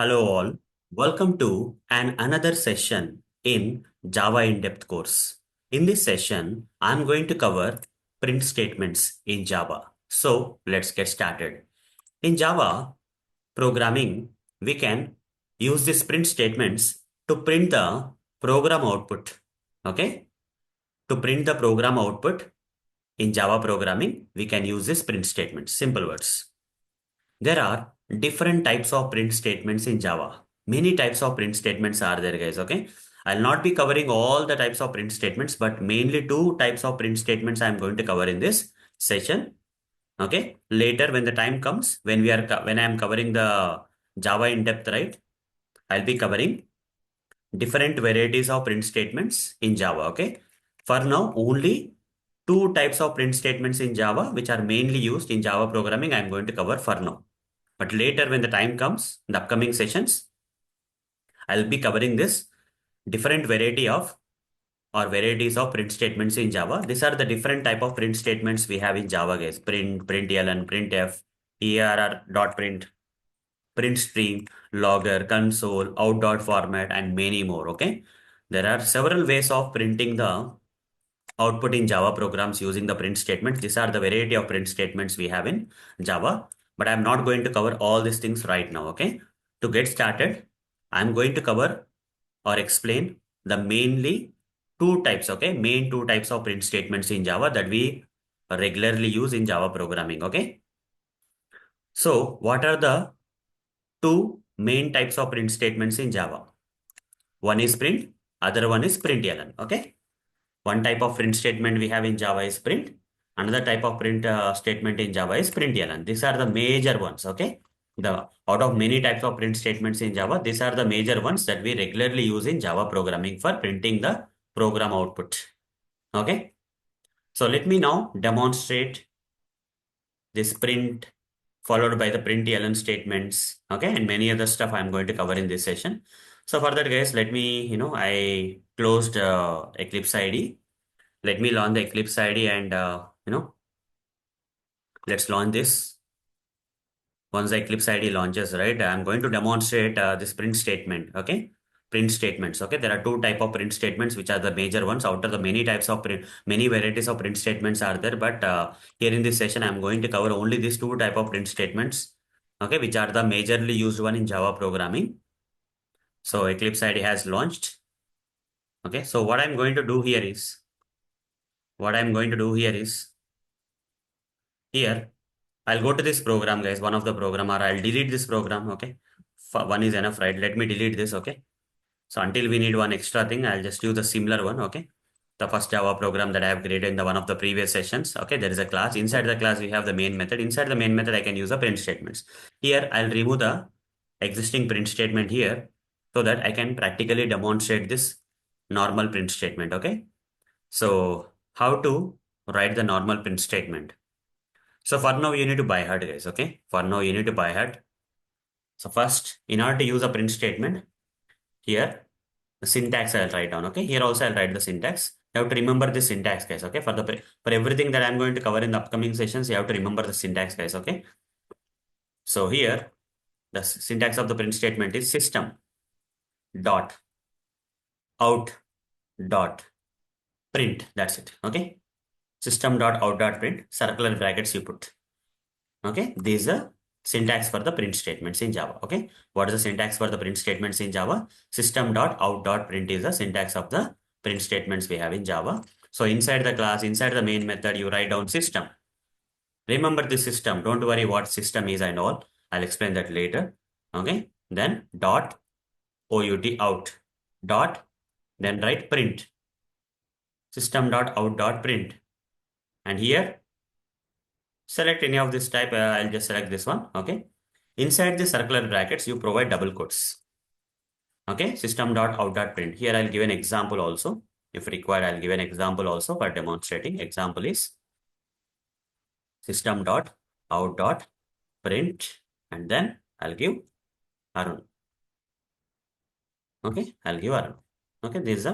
Hello all, welcome to another session in Java in-depth course. In this session, I'm going to cover print statements in Java. So let's get started. In Java programming, we can use these print statements to print the program output. Okay? To print the program output in Java programming, we can use this print statements. Simple words. There are different types of print statements in Java. Many types of print statements are there, guys. Okay. I'll not be covering all the types of print statements, but mainly two types of print statements I'm going to cover in this session. Okay. Later, when the time comes, when I'm covering the Java in depth, right? I'll be covering different varieties of print statements in Java. Okay. For now, only two types of print statements in Java, which are mainly used in Java programming, I'm going to cover for now. But later, when the time comes, in the upcoming sessions, I'll be covering this different variety of or varieties of print statements in Java. These are the different type of print statements we have in Java, guys. Print, println, printf, err.print, print string, logger, console, out.format, and many more. Okay. There are several ways of printing the output in Java programs using the print statements. These are the variety of print statements we have in Java, but I'm not going to cover all these things right now. Okay. To get started, I'm going to cover or explain the mainly two types. Okay. Main two types of print statements in Java that we regularly use in Java programming. Okay. So what are the two main types of print statements in Java? One is print, other one is println. Okay. One type of print statement we have in Java is print. Another type of print statement in Java is println. These are the major ones. Okay. Out of many types of print statements in Java, these are the major ones that we regularly use in Java programming for printing the program output. Okay. So let me now demonstrate this print followed by the println statements. Okay. And many other stuff I'm going to cover in this session. So for that, guys, let me, I closed Eclipse IDE. Let me launch the Eclipse IDE and, let's launch this. Once the Eclipse IDE launches, right, I'm going to demonstrate this print statement. Okay. Print statements. Okay. There are two type of print statements, which are the major ones out of the many types of print, many varieties of print statements are there. But here in this session, I'm going to cover only these two type of print statements. Okay. Which are the majorly used one in Java programming. So Eclipse IDE has launched. Okay. So what I'm going to do here is, here, I'll go to this program, guys, one of the program, or I'll delete this program. Okay. One is enough, right? Let me delete this. Okay. So until we need one extra thing, I'll just use the similar one. Okay. The first Java program that I have created in the one of the previous sessions. Okay. There is a class. Inside the class, we have the main method. Inside the main method, I can use the print statements. Here, I'll remove the existing print statement here so that I can practically demonstrate this normal print statement. Okay. So how to write the normal print statement? So for now, you need to buy heart, guys. Okay. For now, you need to buy heart. So first, in order to use a print statement, here, the syntax I'll write down. Okay. Here also I'll write the syntax. You have to remember the syntax, guys. Okay. For everything that I'm going to cover in the upcoming sessions, you have to remember the syntax, guys. Okay. So here, the syntax of the print statement is system dot out dot print. That's it. Okay. System.out.print, circular brackets you put. Okay. These are syntax for the print statements in Java. Okay. What is the syntax for the print statements in Java? System.out.print is the syntax of the print statements we have in Java. So inside the class, inside the main method, you write down system. Remember the system. Don't worry what system is and all. I'll explain that later. Okay. Then dot out dot, then write print. System.out.print. And here, select any of this type. I'll just select this one. Okay. Inside the circular brackets, you provide double quotes. Okay. System.out.print. Here, I'll give an example also. If required, I'll give an example also for demonstrating. Example is system.out.print. And then I'll give Arun. Okay. I'll give Arun. Okay. This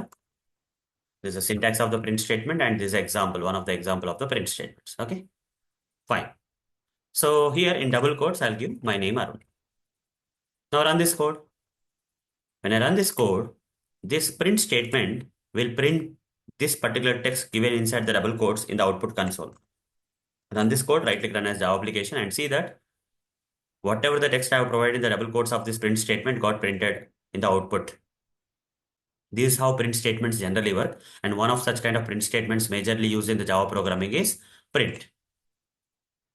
is a syntax of the print statement, and this is example, one of the example of the print statements. Okay. Fine. So here in double quotes, I'll give my name Arun. Now run this code. When I run this code, this print statement will print this particular text given inside the double quotes in the output console. Run this code, right click run as Java application and see that whatever the text I have provided in the double quotes of this print statement got printed in the output. This is how print statements generally work. And one of such kind of print statements majorly used in the Java programming is print.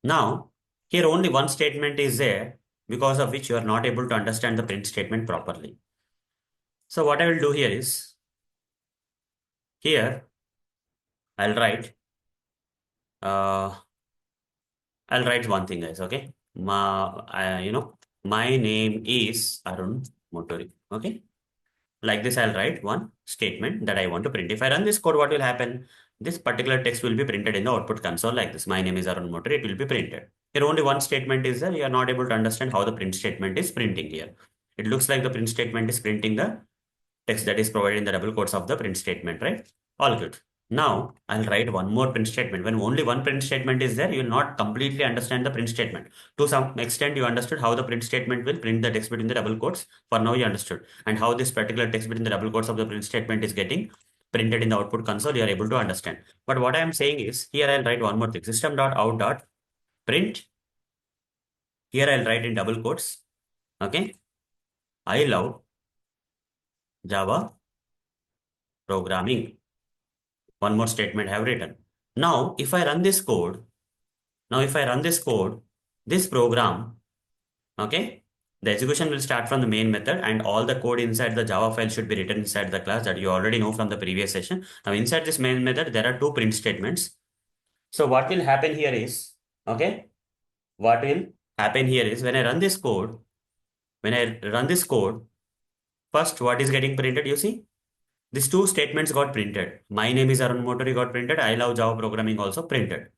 Now, here only one statement is there because of which you are not able to understand the print statement properly. So what I will do here is, here I'll write, uh, I'll write one thing guys, okay? My name is Arun Motori, okay? Like this, I'll write one statement that I want to print. If I run this code, what will happen? This particular text will be printed in the output console like this. My name is Arun Motor. It will be printed. Here only one statement is there. You are not able to understand how the print statement is printing here. It looks like the print statement is printing the text that is provided in the double quotes of the print statement, right? All good. Now I'll write one more print statement. When only one print statement is there, you will not completely understand the print statement. To some extent, you understood how the print statement will print the text between the double quotes. For now, you understood. And how this particular text between the double quotes of the print statement is getting printed in the output console, you are able to understand. But what I am saying is, here I'll write one more thing. System.out.print. Here I'll write in double quotes. Okay. I love Java programming. One more statement I have written. Now, if I run this code, this program, okay, the execution will start from the main method and all the code inside the Java file should be written inside the class that you already know from the previous session. Now, inside this main method, there are two print statements. So what will happen here is, okay, what will happen here is when I run this code, first what is getting printed, you see? These two statements got printed. My name is Arun Motori got printed. I love Java programming also printed.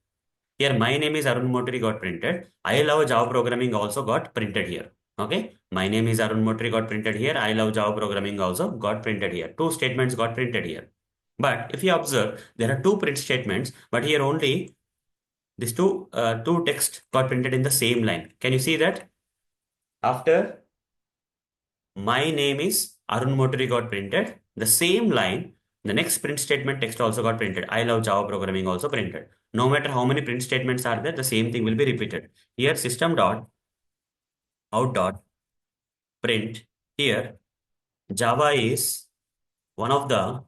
Here, my name is Arun Motori got printed. I love Java programming also got printed here. Okay. My name is Arun Motori got printed here. I love Java programming also got printed here. Two statements got printed here. But if you observe, there are two print statements, but here only these two text got printed in the same line. Can you see that? After my name is Arun Motori got printed, the same line, the next print statement text also got printed. I love Java programming also printed. No matter how many print statements are there, the same thing will be repeated. Here System.out.print. Here Java is one of the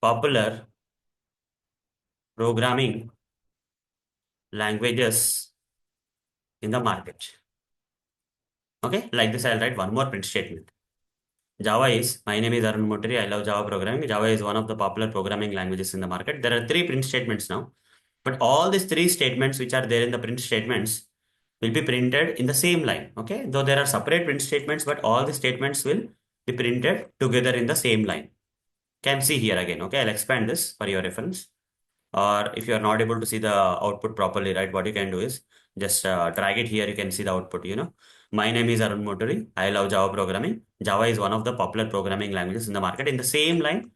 popular programming languages in the market. Okay, like this I'll write one more print statement. Java is, my name is Arun Motori, I love Java programming. Java is one of the popular programming languages in the market. There are three print statements now. But all these three statements which are there in the print statements will be printed in the same line. Okay, though there are separate print statements, but all the statements will be printed together in the same line. Can see here again. Okay, I'll expand this for your reference. Or if you are not able to see the output properly, right, what you can do is just drag it here. You can see the output, My name is Arun Motori. I love Java programming. Java is one of the popular programming languages in the market. In the same line,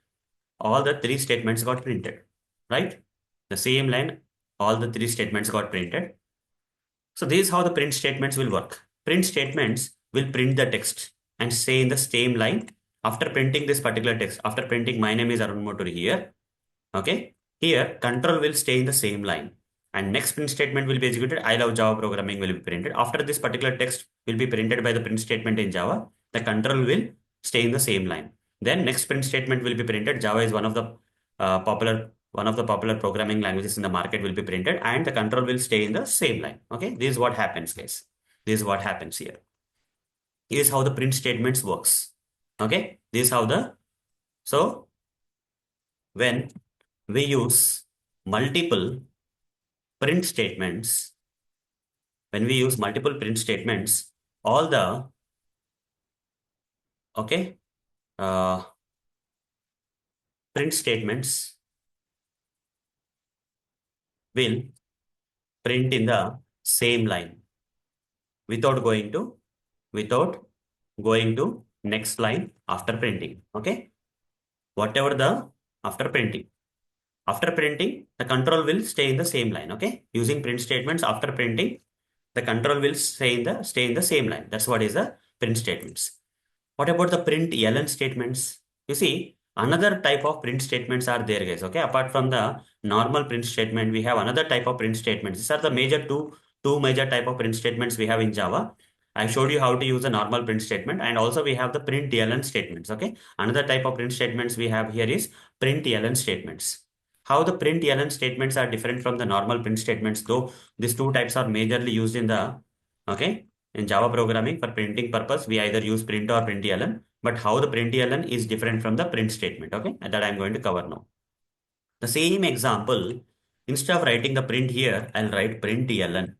all the three statements got printed, right? The same line, all the three statements got printed. So this is how the print statements will work. Print statements will print the text and stay in the same line. After printing this particular text, after printing my name is Arun Motori here, okay, here control will stay in the same line. And next print statement will be executed. I love Java programming will be printed. After this particular text will be printed by the print statement in Java, the control will stay in the same line. Then next print statement will be printed. Java is one of the popular programming languages in the market will be printed and the control will stay in the same line. Okay, this is what happens, guys. This is what happens here. This is how the print statements works. Okay, this is how so when we use multiple print statements, all the, okay, print statements will print in the same line without going to next line after printing. Okay, whatever the after printing, the control will stay in the same line. Okay, using print statements after printing, the control will stay in the same line. That's what is the print statements. What about the println statements? You see, another type of print statements are there, guys. Okay, apart from the normal print statement, we have another type of print statements. These are the major two major type of print statements we have in Java. I showed you how to use a normal print statement, and also we have the println statements. Okay, another type of print statements we have here is println statements. How the println statements are different from the normal print statements, though these two types are majorly used in the okay in Java programming for printing purpose, we either use print or println, but how the println is different from the print statement, okay, that I'm going to cover now. The same example, instead of writing the print here, I'll write println.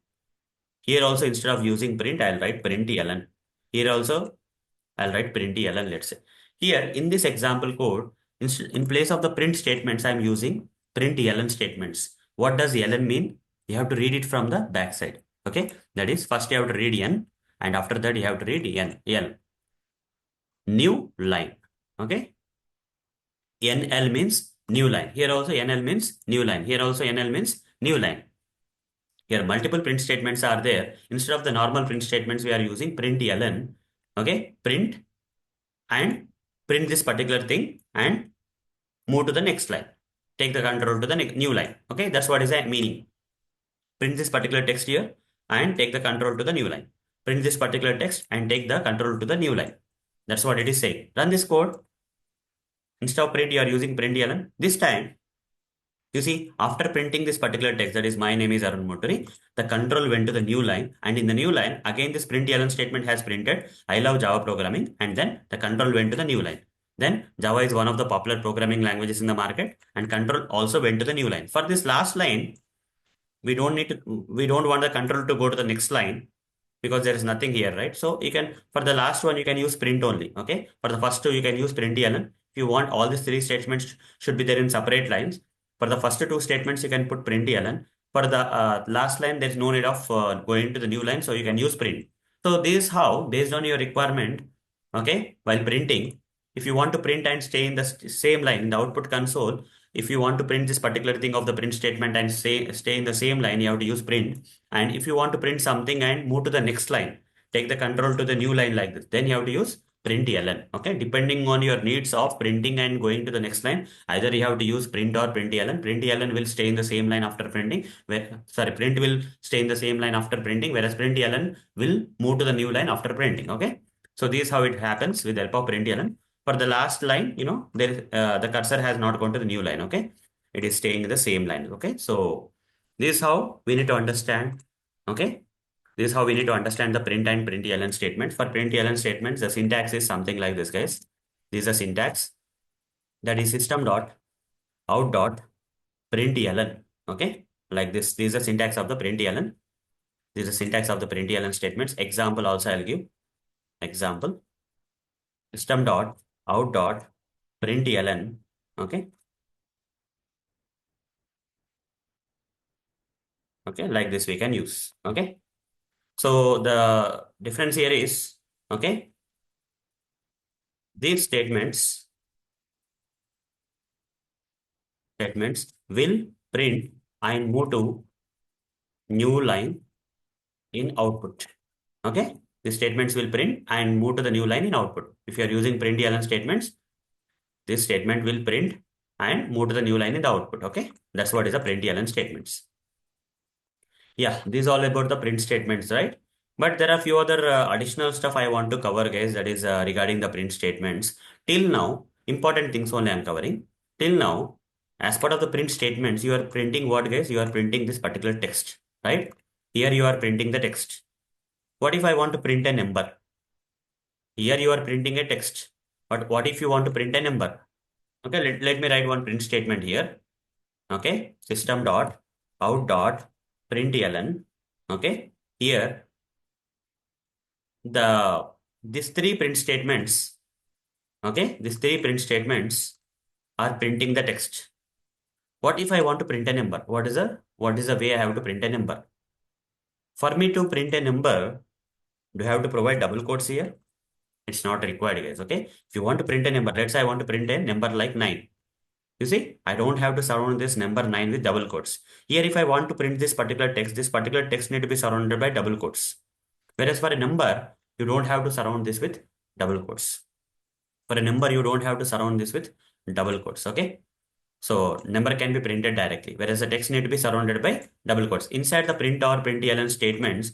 Here also, instead of using print, I'll write println. Here also, I'll write println, let's say. Here, in this example code, in place of the print statements, I'm using println statements. What does ln mean? You have to read it from the backside. Okay, that is, first you have to read n, and after that you have to read l. New line. Okay, nl means new line. Here also nl means new line. Here also nl means new line. Here multiple print statements are there. Instead of the normal print statements, we are using println. Okay, print and print this particular thing and move to the next line. Take the control to the new line. Okay, that's what is the meaning. Print this particular text here and take the control to the new line. Print this particular text and take the control to the new line. That's what it is saying. Run this code. Instead of print, you are using println. This time, you see, after printing this particular text, that is my name is Arun Moturi, the control went to the new line, and in the new line, again this println statement has printed, I love Java programming, and then the control went to the new line. Then Java is one of the popular programming languages in the market, and control also went to the new line. For this last line, we don't want the control to go to the next line because there is nothing here, right? So you can, for the last one, you can use print only. Okay. For the first two, you can use println. If you want all these three statements should be there in separate lines. For the first two statements, you can put println. For the last line, there's no need of going to the new line. So you can use print. So this is how, based on your requirement, okay, while printing, if you want to print and stay in the same line in the output console, if you want to print this particular thing of the print statement and stay in the same line, you have to use print. And if you want to print something and move to the next line, take the control to the new line like this, then you have to use println. Okay, depending on your needs of printing and going to the next line, either you have to use print or println. Println will stay in the same line after printing, print will stay in the same line after printing, whereas println will move to the new line after printing. Okay, so this is how it happens with the help of println. For the last line, the cursor has not gone to the new line. Okay, it is staying in the same line. Okay, so this is how we need to understand. Okay, this is how we need to understand the print and println statement. For println statements, the syntax is something like this, guys. This is a syntax, that is System.out.println. Okay, like this. This is the syntax of the println. This is the syntax of the println statements. Example also I'll give. Example, System.out.println. Okay. Okay, like this we can use. Okay. So the difference here is, okay, these statements will print and move to new line in output. Okay, these statements will print and move to the new line in output. If you are using println statements, this statement will print and move to the new line in the output. Okay, that's what is the println statements. Yeah, this is all about the print statements, right? But there are a few other additional stuff I want to cover, guys, that is regarding the print statements. Till now, important things only I'm covering. Till now, as part of the print statements, you are printing what, guys? You are printing this particular text, right? Here you are printing the text. What if I want to print a number? Here you are printing a text. But what if you want to print a number? Okay, let me write one print statement here. Okay, System.out.println. Okay, here these three print statements, okay, these three print statements are printing the text. What if I want to print a number? What is the way I have to print a number? For me to print a number, do I have to provide double quotes here? It's not required, guys. Okay, if you want to print a number, let's say I want to print a number like 9. You see, I don't have to surround this number 9 with double quotes. Here, if I want to print this particular text need to be surrounded by double quotes. Whereas for a number, you don't have to surround this with double quotes. For a number, you don't have to surround this with double quotes. Okay. So number can be printed directly, whereas the text need to be surrounded by double quotes. Inside the print or println statements,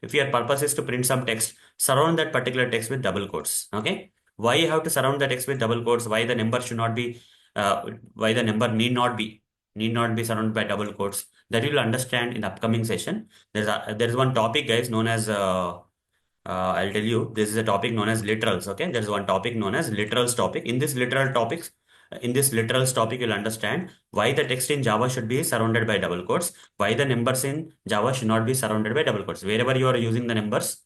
if your purpose is to print some text, surround that particular text with double quotes. Okay. Why you have to surround the text with double quotes? Why the number should not be, why the number need not be surrounded by double quotes? That you will understand in the upcoming session. There's one topic, guys, known as I'll tell you, this is a topic known as literals. Okay, there's one topic known as literals topic. In this literals topic, you'll understand why the text in Java should be surrounded by double quotes, why the numbers in Java should not be surrounded by double quotes. Wherever you are using the numbers,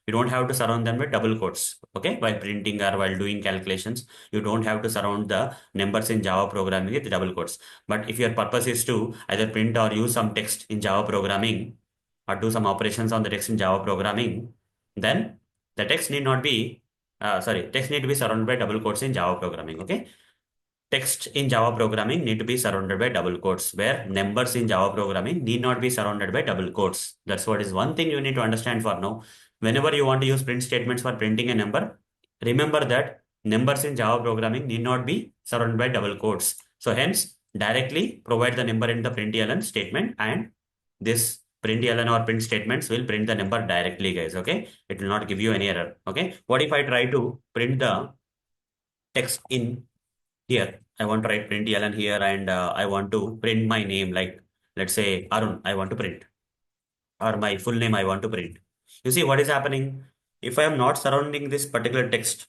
you don't have to surround them with double quotes. Okay, while printing or while doing calculations, you don't have to surround the numbers in Java programming with double quotes. But if your purpose is to either print or use some text in Java programming or do some operations on the text in Java programming, then the text need not be, text need to be surrounded by double quotes in Java programming. Okay. Text in Java programming need to be surrounded by double quotes, where numbers in Java programming need not be surrounded by double quotes. That's what is one thing you need to understand for now. Whenever you want to use print statements for printing a number, remember that numbers in Java programming need not be surrounded by double quotes. So hence, directly provide the number in the println statement, and this println or print statements will print the number directly, guys. Okay, it will not give you any error. Okay, what if I try to print the text in here? I want to write println here, and I want to print my name, like let's say Arun, I want to print, or my full name I want to print. You see what is happening? If I am not surrounding this particular text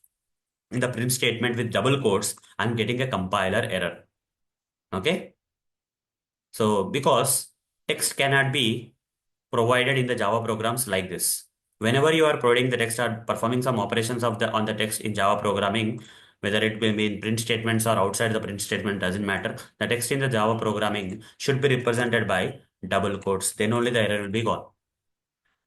in the print statement with double quotes, I'm getting a compiler error. Okay. So because text cannot be provided in the Java programs like this. Whenever you are providing the text or performing some operations on the text in Java programming, whether it will be in print statements or outside the print statement, doesn't matter. The text in the Java programming should be represented by double quotes. Then only the error will be gone.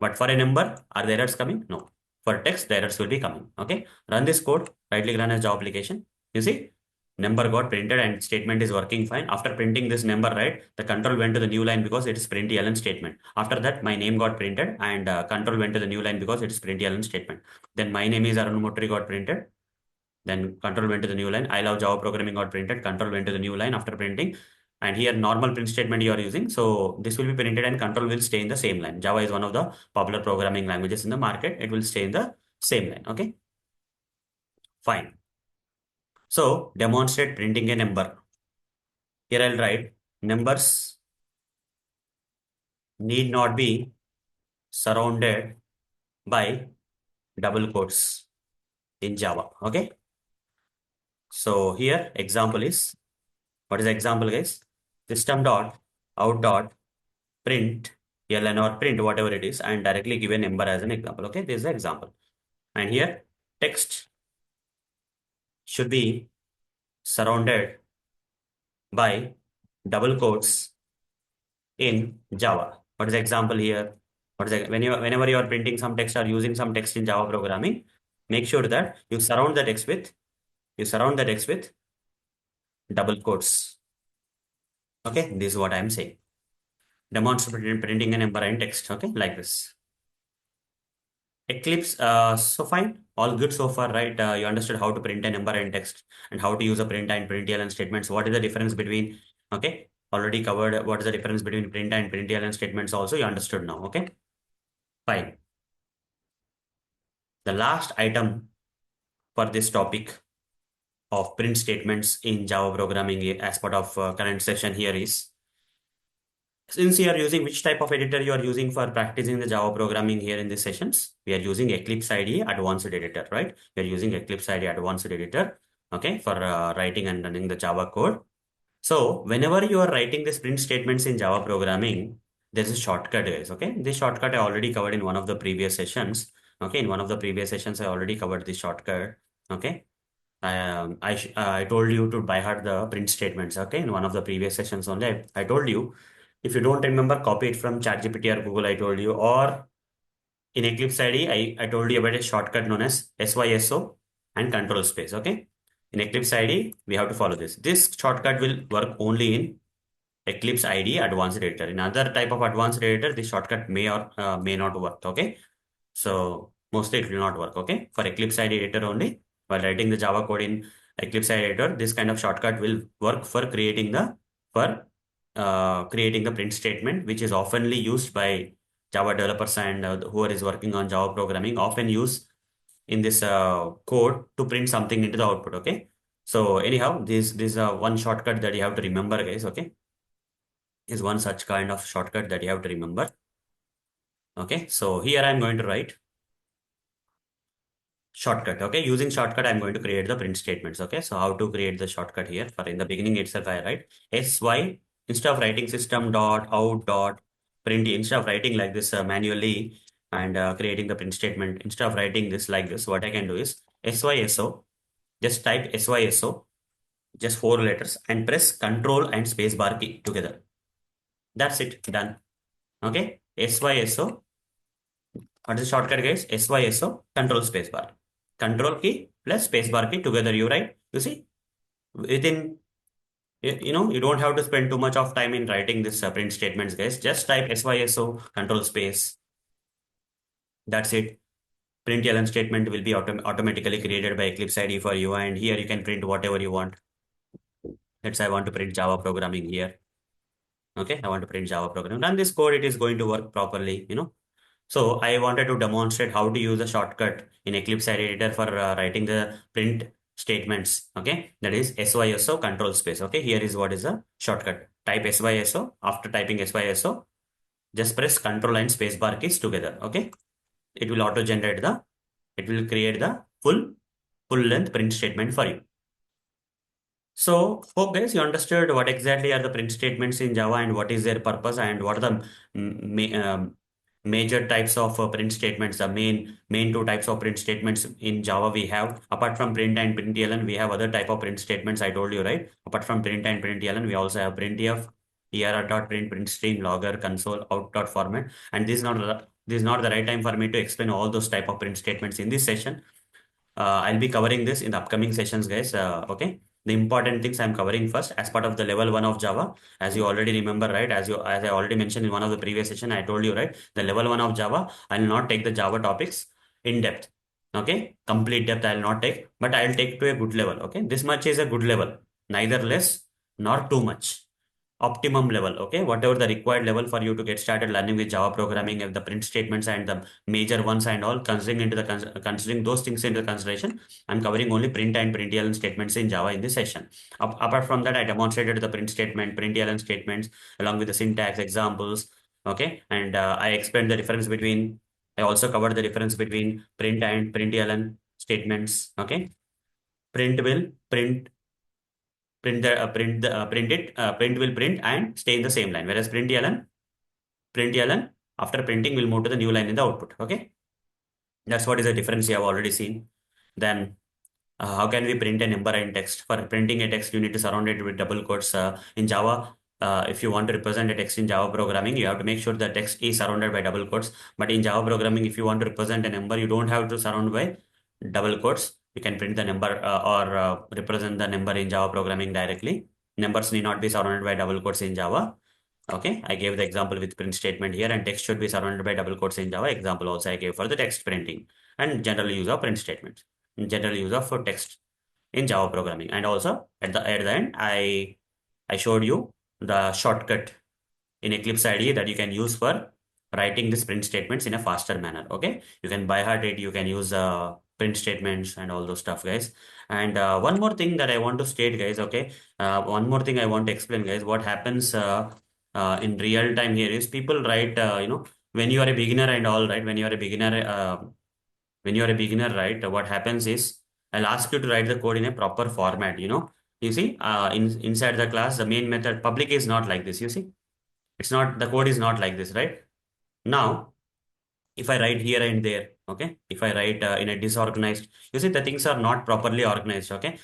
But for a number, are the errors coming? No. For text, the errors will be coming. Okay. Run this code. Right click, run as Java application. You see, number got printed and statement is working fine. After printing this number, right, the control went to the new line because it is println statement. After that, my name got printed and control went to the new line because it is println statement. Then my name is Arun Motri got printed. Then control went to the new line. I love Java programming got printed. Control went to the new line after printing. And here normal print statement you are using. So this will be printed and control will stay in the same line. Java is one of the popular programming languages in the market. It will stay in the same line. Okay. Fine. So demonstrate printing a number. Here I'll write numbers need not be surrounded by double quotes in Java. Okay. So here example is, what is the example, guys? System.out.print ln or print whatever it is, and directly give a number as an example. Okay, this is the example. And here text should be surrounded by double quotes in Java. What is the example here? What is the, whenever you are printing some text or using some text in Java programming, make sure that you surround the text with double quotes. Okay, this is what I am saying. Demonstrate printing a number in text. Okay, like this. Eclipse, so fine, all good so far, right? You understood how to print a number in text and how to use a print and println statements. What is the difference between, okay, already covered what is the difference between print and println statements also, you understood now. Okay, fine. The last item for this topic of print statements in Java programming as part of current session here is, since you are using which type of editor you are using for practicing the Java programming here in these sessions, we are using Eclipse IDE Advanced Editor, right? We are using Eclipse IDE Advanced Editor, okay, for writing and running the Java code. So whenever you are writing these print statements in Java programming, there's a shortcut, guys, okay? This shortcut I already covered in one of the previous sessions, okay? In one of the previous sessions, I already covered this shortcut, okay? I told you to by heart the print statements, okay? In one of the previous sessions only, I told you, if you don't remember, copy it from ChatGPT or Google, I told you, or in Eclipse IDE, I told you about a shortcut known as SYSO and control space, okay? In Eclipse IDE, we have to follow this. This shortcut will work only in Eclipse IDE Advanced Editor. In other type of advanced editor, this shortcut may or may not work, okay? So mostly it will not work. Okay. For Eclipse side editor only, while writing the Java code in Eclipse side editor, this kind of shortcut will work for for creating the print statement, which is oftenly used by Java developers and whoever is working on Java programming often use in this code to print something into the output. Okay. So anyhow, this one shortcut that you have to remember, guys. Okay, is one such kind of shortcut that you have to remember. Okay. So here I'm going to write shortcut. Okay, using shortcut I'm going to create the print statements. Okay, so how to create the shortcut here? For in the beginning itself I write sy, instead of writing system.out.print, instead of writing like this manually and creating the print statement, instead of writing this like this, what I can do is syso, just type syso, just 4 letters, and press control and space bar key together. That's it, done. Okay, syso, what is the shortcut, guys? SYSO, control space bar. Control key plus space bar key together you write. You see, within, you don't have to spend too much of time in writing this print statements, guys. Just type SYSO, control space. That's it. Println statement will be automatically created by Eclipse IDE for you. And here you can print whatever you want. Let's say I want to print Java programming here. Okay, I want to print Java programming. Run this code, it is going to work properly. So I wanted to demonstrate how to use a shortcut in Eclipse editor for writing the print statements. Okay, that is SYSO control space. Okay, here is what is the shortcut. Type SYSO. After typing SYSO, just press control and space bar keys together. Okay, it will auto generate it will create the full length print statement for you. So, hope guys you understood what exactly are the print statements in Java and what is their purpose and what are the major types of print statements. The main two types of print statements in Java we have. Apart from print and println, we have other type of print statements. I told you, right? Apart from print and println, we also have printf, err.print, print stream, logger, console, out.format. And this is not the right time for me to explain all those type of print statements in this session. I'll be covering this in the upcoming sessions, guys. Okay. The important things I'm covering first as part of the level 1 of Java. As you already remember, right? As I already mentioned in one of the previous session, I told you, right? The level 1 of Java, I'll not take the Java topics in depth. Okay. Complete depth I'll not take, but I'll take to a good level. Okay. This much is a good level. Neither less nor too much, optimum level. Okay, whatever the required level for you to get started learning with Java programming, if the print statements and the major ones and all, considering those things into consideration, I'm covering only print and println statements in Java in this session. Apart from that, I demonstrated the print statement, println statements along with the syntax examples. Okay, and I explained the difference between, I also covered the difference between print and println statements. Okay, print will print will print and stay in the same line, whereas println after printing will move to the new line in the output. Okay, that's what is the difference you have already seen. Then how can we print a number in text? For printing a text, you need to surround it with double quotes. In Java, if you want to represent a text in Java programming, you have to make sure the text is surrounded by double quotes. But in Java programming, if you want to represent a number, you don't have to surround by double quotes. You can print the number or represent the number in Java programming directly. Numbers need not be surrounded by double quotes in Java. Okay, I gave the example with print statement here, and text should be surrounded by double quotes in Java. Example also I gave for the text printing and general use of print statements, general use of text in Java programming. And also at the end, I showed you the shortcut in Eclipse IDE that you can use for writing these print statements in a faster manner. Okay, you can by heart it, you can use print statements and all those stuff, guys. And one more thing that I want to state, guys. Okay, one more thing I want to explain, guys. What happens in real time here is people write, when you are a beginner and all, right? When you are a beginner, right? What happens is I'll ask you to write the code in a proper format. You see, inside the class, the main method public is not like this. You see, the code is not like this, right? Now, if I write here and there, okay, if I write in a disorganized, you see, the things are not properly organized. Okay,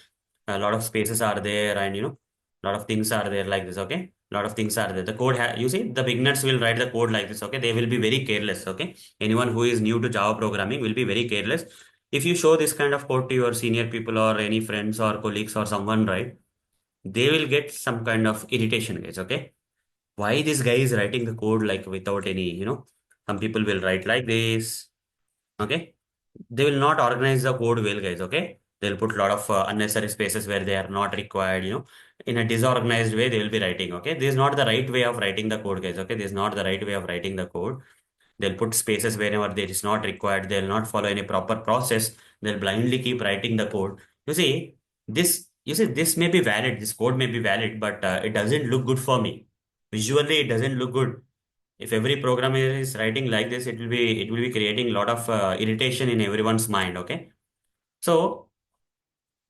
a lot of spaces are there, and a lot of things are there like this. Okay, a lot of things are there. The code, you see, the beginners will write the code like this. Okay, they will be very careless. Okay, anyone who is new to Java programming will be very careless. If you show this kind of code to your senior people or any friends or colleagues or someone, right, they will get some kind of irritation, guys. Okay, why this guy is writing the code like without any, some people will write like this, Okay, they will not organize the code well, guys. Okay, they'll put a lot of unnecessary spaces where they are not required, in a disorganized way they will be writing. Okay, this is not the right way of writing the code, guys. Okay, this is not the right way of writing the code. They'll put spaces whenever there is not required. They'll not follow any proper process. They'll blindly keep writing the code. This may be valid, this code may be valid, but it doesn't look good for me. Visually, it doesn't look good. If every programmer is writing like this, it will be creating a lot of irritation in everyone's mind. Okay, so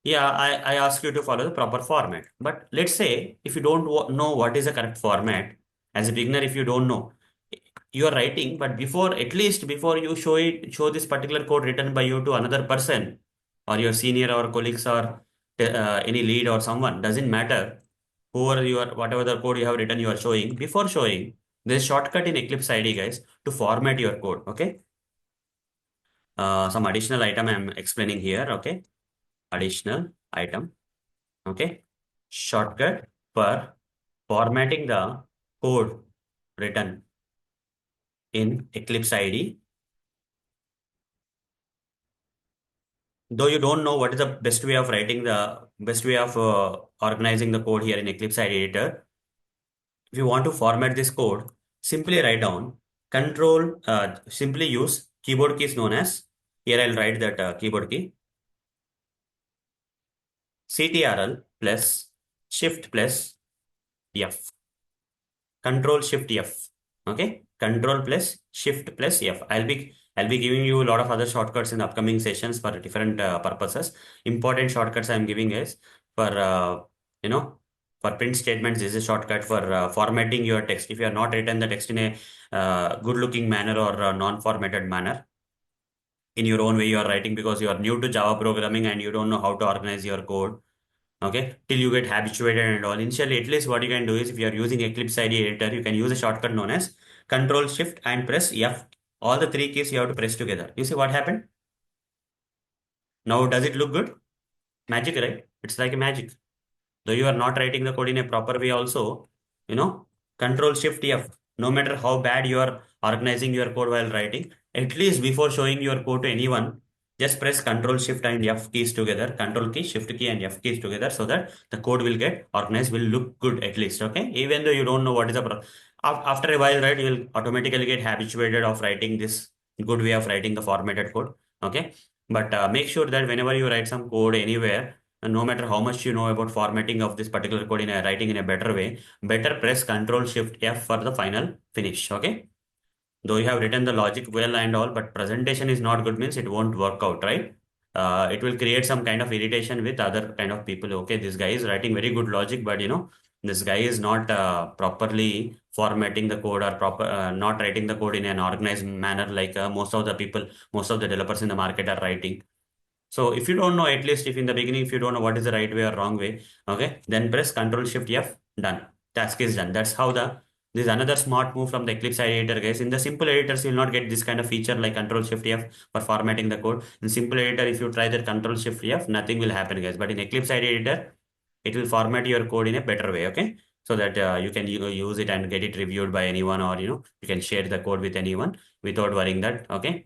yeah, I ask you to follow the proper format. But let's say if you don't know what is the correct format, as a beginner, if you don't know, you are writing, but at least before you show this particular code written by you to another person, or your senior or colleagues, or any lead or someone, doesn't matter, whoever you are, whatever the code you have written, you are showing. Before showing, there's shortcut in Eclipse IDE, guys, to format your code. Okay. Some additional item I'm explaining here. Okay. Additional item. Okay. Shortcut for formatting the code written in Eclipse IDE. Though you don't know what is the best way of writing, the best way of organizing the code here in Eclipse IDE editor, if you want to format this code, simply write down simply use keyboard keys known as, here I'll write that keyboard key, CTRL plus Shift plus F. Control Shift F. Okay. Control plus Shift plus F. I'll be giving you a lot of other shortcuts in the upcoming sessions for different purposes. Important shortcuts I'm giving is for you know for print statements. This is a shortcut for formatting your text. If you have not written the text in a good looking manner or non-formatted manner, in your own way you are writing because you are new to Java programming and you don't know how to organize your code. Okay, till you get habituated and all. Initially, at least what you can do is, if you are using Eclipse IDE editor, you can use a shortcut known as Control Shift and press F. All the three keys you have to press together. You see what happened? Now does it look good? Magic, right? It's like a magic. Though you are not writing the code in a proper way also, you know, Control Shift F. No matter how bad you are organizing your code while writing, at least before showing your code to anyone, just press Control Shift and F keys together, Control key, Shift key and F keys together, so that the code will get organized, will look good at least. Okay, even though you don't know what is the after a while, right, you will automatically get habituated of writing this good way of writing the formatted code. Okay, but make sure that whenever you write some code anywhere, and no matter how much you know about formatting of this particular code in a writing in a better way, better press Control Shift F for the final finish. Okay. Though you have written the logic well and all, but presentation is not good, means it won't work out, right? It will create some kind of irritation with other kind of people. Okay, this guy is writing very good logic, but this guy is not properly formatting the code, or not writing the code in an organized manner like most of the people, most of the developers in the market are writing. So if you don't know, at least if in the beginning, if you don't know what is the right way or wrong way, okay, then press Control Shift F, done. Task is done. That's how this is another smart move from the Eclipse editor, guys. In the simple editors, you'll not get this kind of feature like Control Shift F for formatting the code. In simple editor, if you try that Control Shift F, nothing will happen, guys. But in Eclipse editor, it will format your code in a better way, okay? So that you can use it and get it reviewed by anyone, or you can share the code with anyone without worrying that, okay?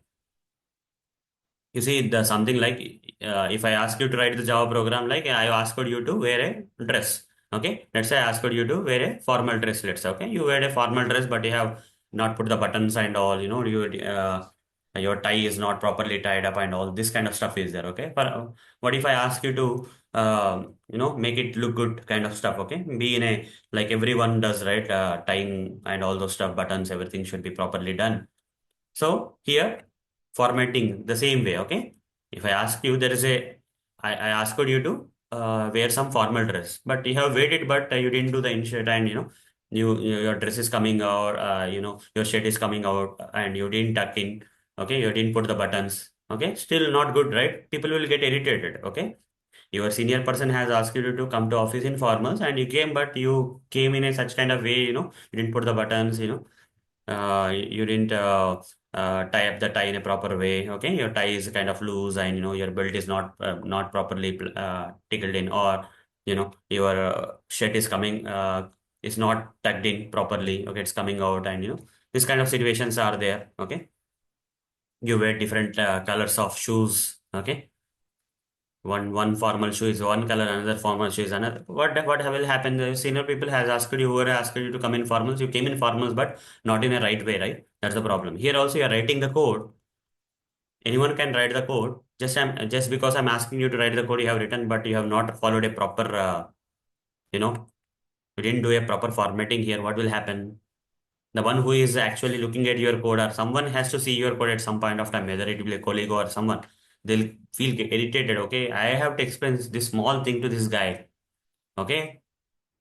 You see, the something like if I ask you to write the Java program, like I asked you to wear a dress. Okay, let's say I asked you to wear a formal dress. Let's say, okay, you wear a formal dress, but you have not put the buttons and all. Your tie is not properly tied up and all this kind of stuff is there. Okay, but what if I ask you to make it look good kind of stuff? Okay, be in a, like everyone does, right? Tying and all those stuff, buttons, everything should be properly done. So here, formatting the same way, okay? If I ask you, I asked you to wear some formal dress, but you have waited, but you didn't do the insert, and your dress is coming out, your shirt is coming out, and you didn't tuck in, okay? You didn't put the buttons, okay? Still not good, right? People will get irritated, okay? Your senior person has asked you to come to office in formals, and you came, but you came in a such kind of way, you didn't put the buttons, you didn't tie up the tie in a proper way. Okay, your tie is kind of loose, and your belt is not properly tickled in, or your shirt is coming is not tucked in properly. Okay, it's coming out, and this kind of situations are there. Okay, You wear different colors of shoes. Okay, one formal shoe is one color, another formal shoe is another. What will happen? The senior people has asked you, whoever asked you to come in formals, you came in formals, but not in a right way, right? That's the problem. Here also you are writing the code. Anyone can write the code. Just because I'm asking you to write the code, you have written, but you have not followed a proper, you know, you didn't do a proper formatting here. What will happen? The one who is actually looking at your code, or someone has to see your code at some point of time, whether it will be a colleague or someone, they'll feel irritated. Okay, I have to explain this small thing to this guy. Okay,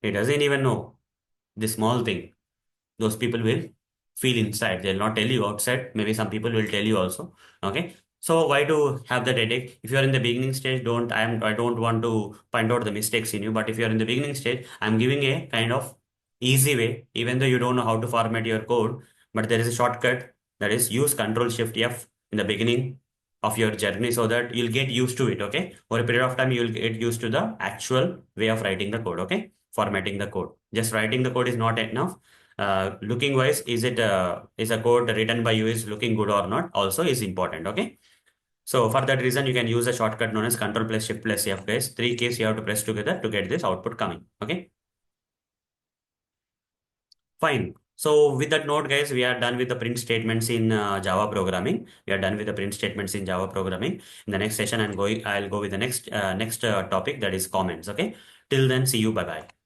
he doesn't even know this small thing. Those people will feel inside. They'll not tell you outside. Maybe some people will tell you also. Okay. So why to have that headache? If you are in the beginning stage, I don't want to point out the mistakes in you. But if you are in the beginning stage, I'm giving a kind of easy way, even though you don't know how to format your code, but there is a shortcut, that is use Control Shift F in the beginning of your journey so that you'll get used to it. Okay. For a period of time, you'll get used to the actual way of writing the code. Okay. Formatting the code. Just writing the code is not enough. Looking wise, is a code written by you is looking good or not also is important. Okay, so for that reason you can use a shortcut known as Control plus Shift plus F, guys. Three keys you have to press together to get this output coming. Okay, fine. So with that note, guys, we are done with the print statements in Java programming. We are done with the print statements in Java programming. In the next session, I'll go with the next topic, that is comments. Okay, till then, see you. Bye bye.